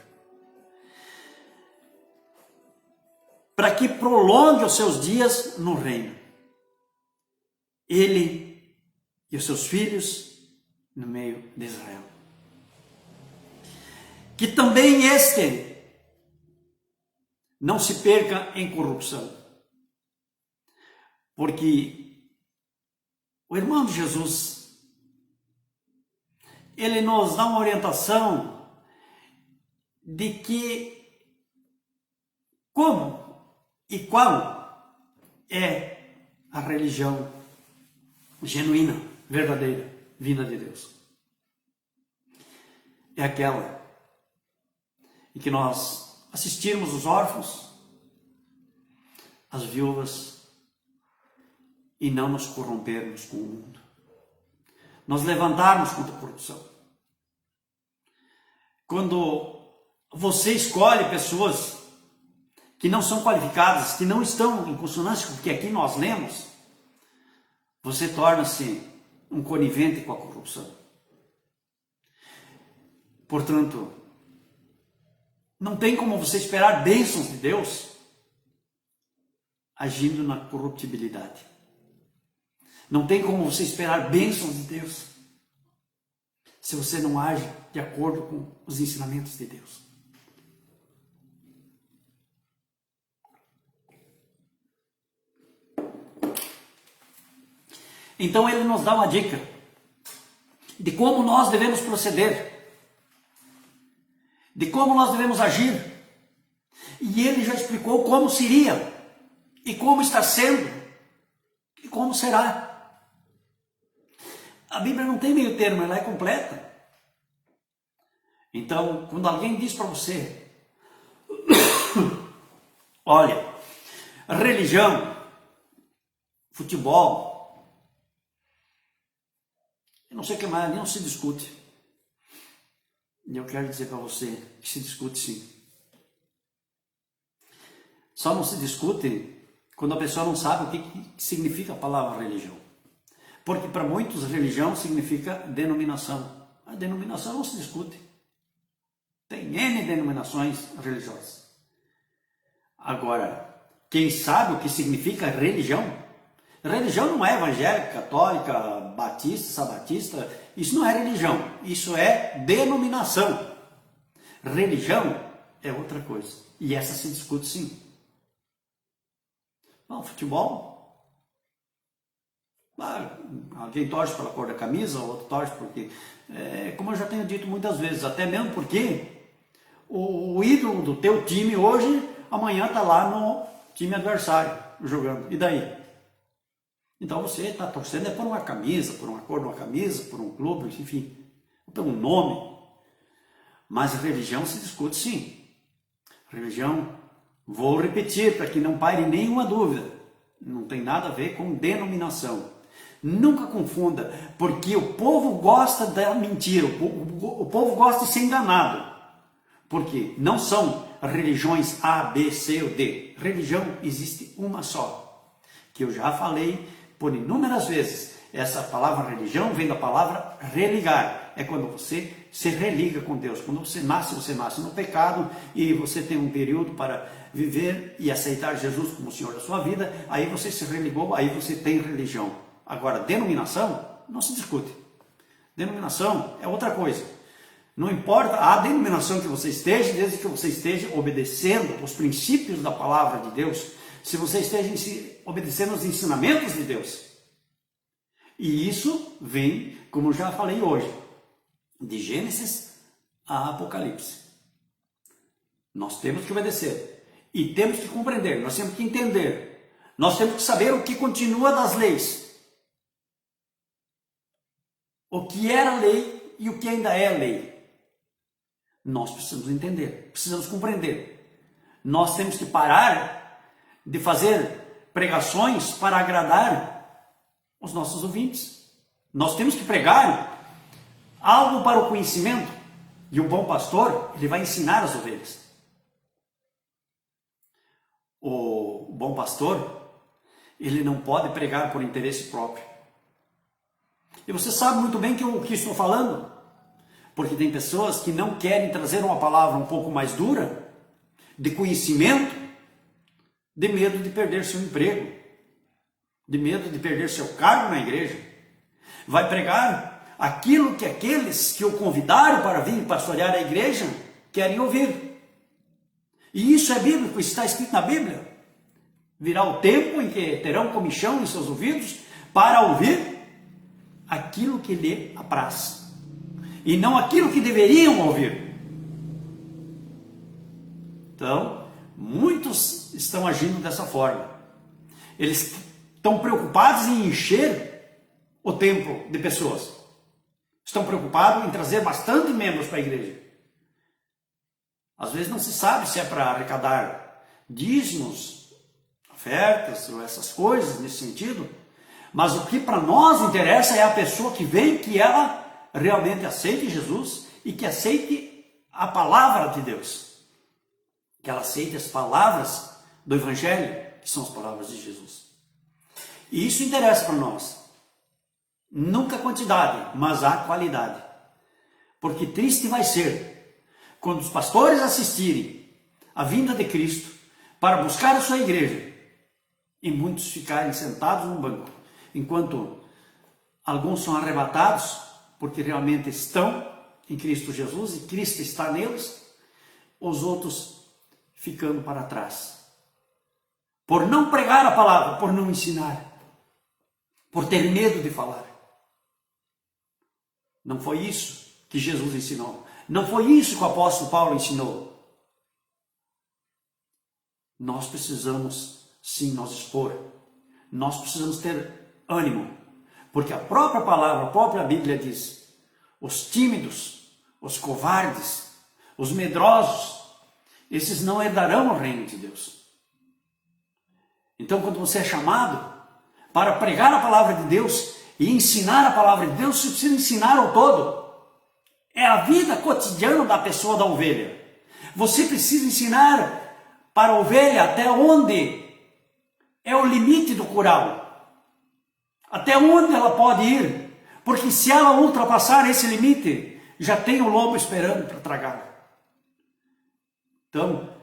Para que prolongue os seus dias no reino. Ele e os seus filhos no meio de Israel. Que também este não se perca em corrupção. Porque o irmão de Jesus, ele nos dá uma orientação de que como e qual é a religião genuína, verdadeira, vinda de Deus. É aquela em que nós assistirmos os órfãos, as viúvas, e não nos corrompermos com o mundo. Nós levantarmos contra a corrupção. Quando você escolhe pessoas que não são qualificadas, que não estão em consonância com o que aqui nós lemos, você torna-se um conivente com a corrupção. Portanto, não tem como você esperar bênçãos de Deus agindo na corruptibilidade. Não tem como você esperar bênçãos de Deus se você não age de acordo com os ensinamentos de Deus. Então ele nos dá uma dica de como nós devemos proceder, de como nós devemos agir. E ele já explicou como seria, e como está sendo, e como será. A Bíblia não tem meio termo, ela é completa. Então, quando alguém diz para você, olha, religião, futebol, eu não sei o que mais, não se discute. E eu quero dizer para você que se discute sim. Só não se discute quando a pessoa não sabe o que significa a palavra religião. Porque para muitos religião significa denominação. A denominação não se discute. Tem N denominações religiosas. Agora, quem sabe o que significa religião? Religião não é evangélica, católica, batista, sabatista. Isso não é religião. Isso é denominação. Religião é outra coisa. E essa se discute sim. Não, futebol. Alguém torce pela cor da camisa, o outro torce porque, como eu já tenho dito muitas vezes, até mesmo porque o ídolo do teu time hoje, amanhã está lá no time adversário jogando. E daí? Então você está torcendo por uma camisa, por uma cor de uma camisa, por um clube, enfim, por um nome. Mas religião se discute sim. Religião, vou repetir para que não pare nenhuma dúvida, não tem nada a ver com denominação. Nunca confunda, porque o povo gosta da mentira, o povo gosta de ser enganado. Porque não são religiões A, B, C ou D. Religião existe uma só, que eu já falei por inúmeras vezes. Essa palavra religião vem da palavra religar. É quando você se religa com Deus. Quando você nasce no pecado e você tem um período para viver e aceitar Jesus como Senhor da sua vida. Aí você se religou, aí você tem religião. Agora, denominação não se discute. Denominação é outra coisa. Não importa a denominação que você esteja, desde que você esteja obedecendo os princípios da palavra de Deus, se você esteja obedecendo os ensinamentos de Deus. E isso vem, como eu já falei hoje, de Gênesis a Apocalipse. Nós temos que obedecer e temos que compreender, nós temos que entender, nós temos que saber o que continua das leis. O que era lei e o que ainda é lei. Nós precisamos entender, precisamos compreender. Nós temos que parar de fazer pregações para agradar os nossos ouvintes. Nós temos que pregar algo para o conhecimento. E o bom pastor, ele vai ensinar as ovelhas. O bom pastor, ele não pode pregar por interesse próprio. E você sabe muito bem o que estou falando, porque tem pessoas que não querem trazer uma palavra um pouco mais dura, de conhecimento, de medo de perder seu emprego, de medo de perder seu cargo na igreja. Vai pregar aquilo que aqueles que o convidaram para vir pastorear a igreja querem ouvir. E isso é bíblico, está escrito na Bíblia. Virá o tempo em que terão comichão em seus ouvidos para ouvir aquilo que lhe apraz, e não aquilo que deveriam ouvir. Então, muitos estão agindo dessa forma. Eles estão preocupados em encher o templo de pessoas. Estão preocupados em trazer bastante membros para a igreja. Às vezes não se sabe se é para arrecadar dízimos, ofertas, ou essas coisas nesse sentido. Mas o que para nós interessa é a pessoa que vem, que ela realmente aceite Jesus e que aceite a palavra de Deus. Que ela aceite as palavras do Evangelho, que são as palavras de Jesus. E isso interessa para nós. Nunca a quantidade, mas a qualidade. Porque triste vai ser quando os pastores assistirem à vinda de Cristo para buscar a sua igreja e muitos ficarem sentados no banco, enquanto alguns são arrebatados, porque realmente estão em Cristo Jesus e Cristo está neles, os outros ficando para trás. Por não pregar a palavra, por não ensinar, por ter medo de falar. Não foi isso que Jesus ensinou. Não foi isso que o apóstolo Paulo ensinou. Nós precisamos sim nos expor. Nós precisamos ter ânimo. Porque a própria palavra, a própria Bíblia diz: os tímidos, os covardes, os medrosos, esses não herdarão o reino de Deus. Então, quando você é chamado para pregar a palavra de Deus e ensinar a palavra de Deus, você precisa ensinar ao todo. É a vida cotidiana da pessoa, da ovelha. Você precisa ensinar para a ovelha até onde é o limite do curral. Até onde ela pode ir. Porque se ela ultrapassar esse limite, já tem o lobo esperando para tragá-la. Então,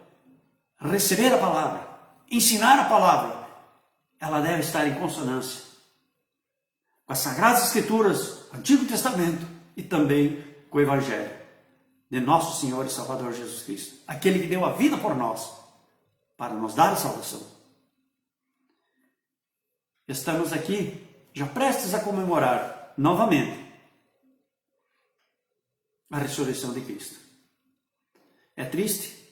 receber a palavra, ensinar a palavra, ela deve estar em consonância com as Sagradas Escrituras, o Antigo Testamento e também com o Evangelho de nosso Senhor e Salvador Jesus Cristo. Aquele que deu a vida por nós, para nos dar a salvação. Estamos aqui, já prestes a comemorar novamente a ressurreição de Cristo. É triste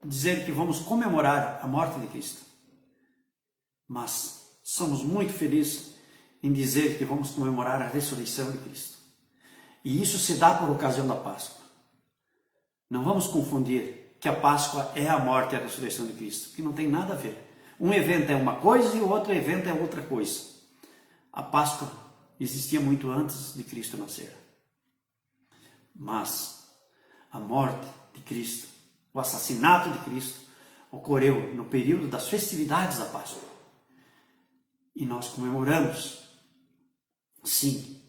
dizer que vamos comemorar a morte de Cristo, mas somos muito felizes em dizer que vamos comemorar a ressurreição de Cristo. E isso se dá por ocasião da Páscoa. Não vamos confundir que a Páscoa é a morte e a ressurreição de Cristo, que não tem nada a ver. Um evento é uma coisa e o outro evento é outra coisa. A Páscoa existia muito antes de Cristo nascer. Mas a morte de Cristo, o assassinato de Cristo, ocorreu no período das festividades da Páscoa. E nós comemoramos, sim,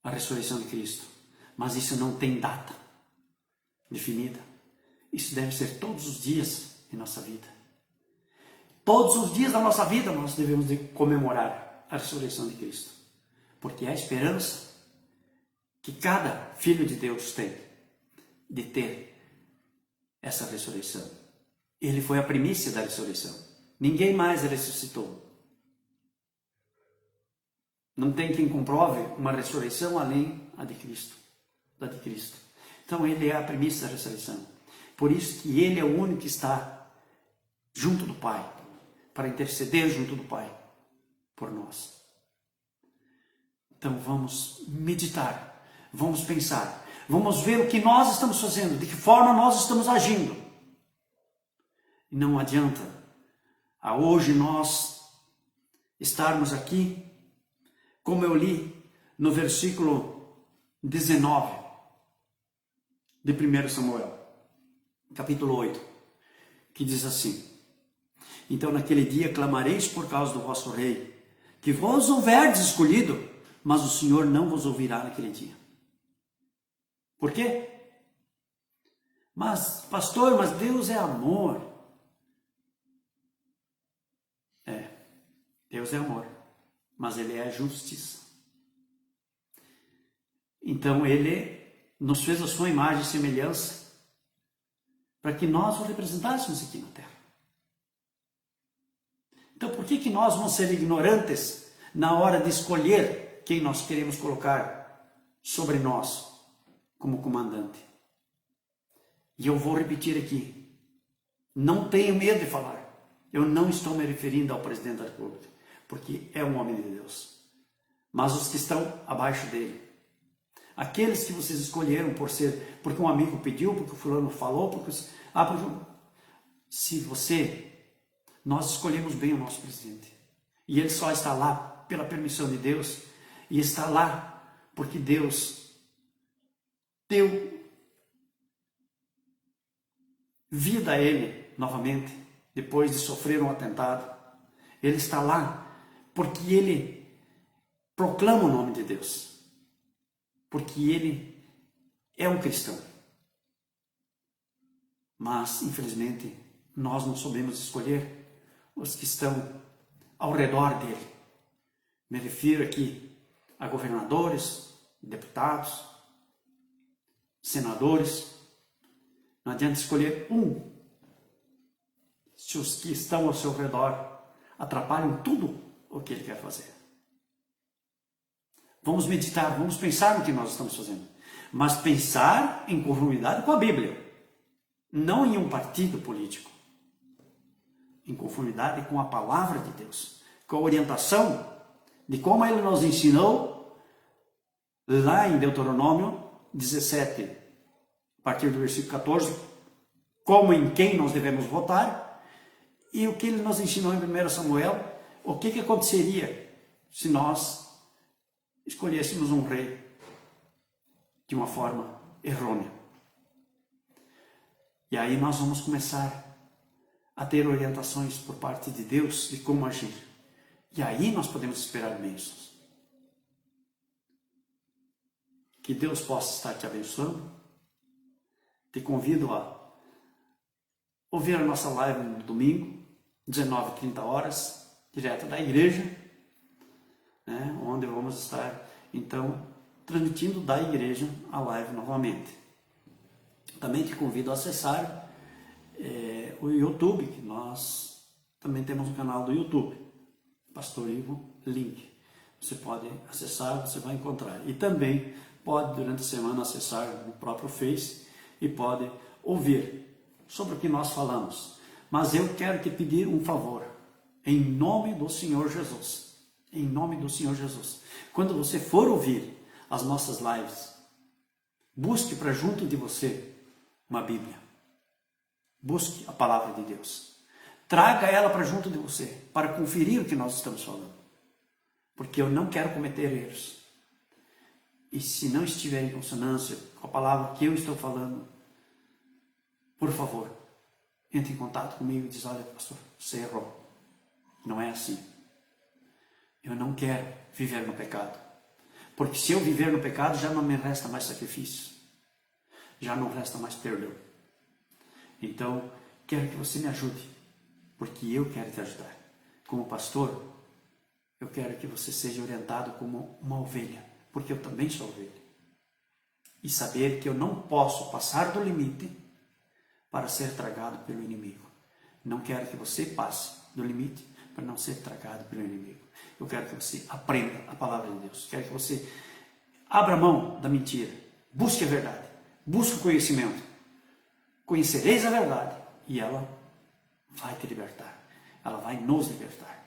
a ressurreição de Cristo. Mas isso não tem data definida. Isso deve ser todos os dias em nossa vida. Todos os dias da nossa vida nós devemos de comemorar a ressurreição de Cristo. Porque é a esperança que cada filho de Deus tem de ter essa ressurreição. Ele foi a primícia da ressurreição. Ninguém mais ressuscitou. Não tem quem comprove uma ressurreição além da de Cristo. Então ele é a primícia da ressurreição. Por isso que ele é o único que está junto do Pai, para interceder junto do Pai por nós. Então vamos meditar, vamos pensar, vamos ver o que nós estamos fazendo, de que forma nós estamos agindo. E não adianta hoje nós estarmos aqui, como eu li no versículo 19 de 1 Samuel, capítulo 8, que diz assim: então naquele dia clamareis por causa do vosso rei, que vos houverdes escolhido, mas o Senhor não vos ouvirá naquele dia. Por quê? Mas, pastor, mas Deus é amor. Deus é amor, mas Ele é justiça. Então Ele nos fez a sua imagem e semelhança para que nós o representássemos aqui na terra. Então por que nós vamos ser ignorantes na hora de escolher quem nós queremos colocar sobre nós como comandante? E eu vou repetir aqui, não tenho medo de falar, eu não estou me referindo ao presidente da República, porque é um homem de Deus, mas os que estão abaixo dele, aqueles que vocês escolheram porque um amigo pediu, porque o fulano falou, nós escolhemos bem o nosso presidente, e ele só está lá pela permissão de Deus, e está lá porque Deus deu vida a ele novamente, depois de sofrer um atentado. Ele está lá porque ele proclama o nome de Deus, porque ele é um cristão. Mas, infelizmente, nós não soubemos escolher os que estão ao redor dele. Me refiro aqui a governadores, deputados, senadores. Não adianta escolher um, se os que estão ao seu redor atrapalham tudo o que ele quer fazer. Vamos meditar, vamos pensar no que nós estamos fazendo, mas pensar em conformidade com a Bíblia, não em um partido político, em conformidade com a palavra de Deus, com a orientação de como ele nos ensinou lá em Deuteronômio 17, a partir do versículo 14, como em quem nós devemos votar, e o que ele nos ensinou em 1 Samuel, o que aconteceria se nós escolhêssemos um rei de uma forma errônea. E aí nós vamos começar a ter orientações por parte de Deus de como agir. E aí nós podemos esperar bênçãos. Que Deus possa estar te abençoando. Te convido a ouvir a nossa live no domingo, 19h30, direto da igreja, né, onde vamos estar, então, transmitindo da igreja a live novamente. Também te convido a acessar o YouTube, que nós também temos um canal do YouTube, Pastor Ivo Link. Você pode acessar, você vai encontrar. E também pode, durante a semana, acessar no próprio Face e pode ouvir sobre o que nós falamos. Mas eu quero te pedir um favor, em nome do Senhor Jesus. Em nome do Senhor Jesus. Quando você for ouvir as nossas lives, busque para junto de você uma Bíblia. Busque a palavra de Deus. Traga ela para junto de você, para conferir o que nós estamos falando. Porque eu não quero cometer erros. E se não estiver em consonância com a palavra que eu estou falando, por favor, entre em contato comigo e diz: olha, pastor, você errou. Não é assim. Eu não quero viver no pecado. Porque se eu viver no pecado, já não me resta mais sacrifício. Já não resta mais perdão. Então, quero que você me ajude. Porque eu quero te ajudar. Como pastor, eu quero que você seja orientado como uma ovelha. Porque eu também sou ovelha. E saber que eu não posso passar do limite para ser tragado pelo inimigo. Não quero que você passe do limite para não ser tragado pelo inimigo. Eu quero que você aprenda a palavra de Deus. Quero que você abra mão da mentira. Busque a verdade. Busque o conhecimento. Conhecereis a verdade e ela vai te libertar. Ela vai nos libertar.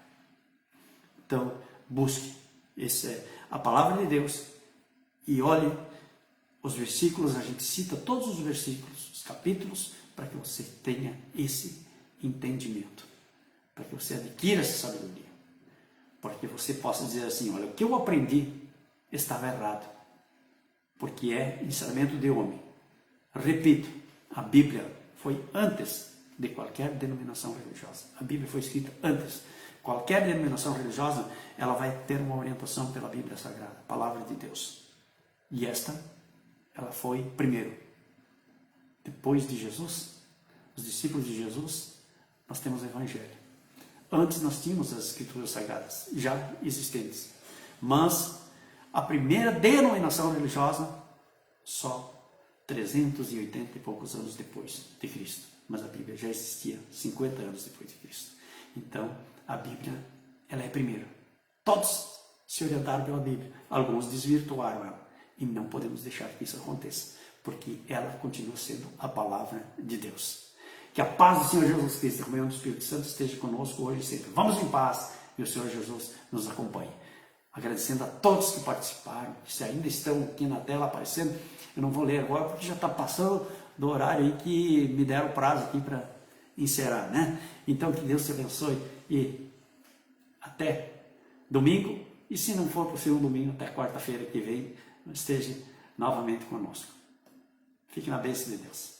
Então, busque. Essa é a palavra de Deus. E olhe os versículos. A gente cita todos os versículos, os capítulos, para que você tenha esse entendimento. Para que você adquira essa sabedoria. Para que você possa dizer assim: olha, o que eu aprendi estava errado. Porque é ensinamento de homem. Repito, a Bíblia foi antes de qualquer denominação religiosa. A Bíblia foi escrita antes. Qualquer denominação religiosa, ela vai ter uma orientação pela Bíblia Sagrada, a palavra de Deus. E esta, ela foi primeiro. Depois de Jesus, os discípulos de Jesus, nós temos o Evangelho. Antes nós tínhamos as Escrituras Sagradas, já existentes. Mas a primeira denominação religiosa, só 380 e poucos anos depois de Cristo. Mas a Bíblia já existia 50 anos depois de Cristo. Então, a Bíblia, ela é primeiro. Todos se orientaram pela Bíblia. Alguns desvirtuaram ela. E não podemos deixar que isso aconteça. Porque ela continua sendo a palavra de Deus. Que a paz do Senhor Jesus Cristo e a comunhão do Espírito Santo esteja conosco hoje e sempre. Vamos em paz e o Senhor Jesus nos acompanhe. Agradecendo a todos que participaram, que se ainda estão aqui na tela aparecendo. Eu não vou ler agora porque já está passando do horário aí que me deram o prazo aqui para encerrar, né? Então que Deus te abençoe e até domingo. E se não for possível domingo, até quarta-feira que vem, esteja novamente conosco. Fique na bênção de Deus.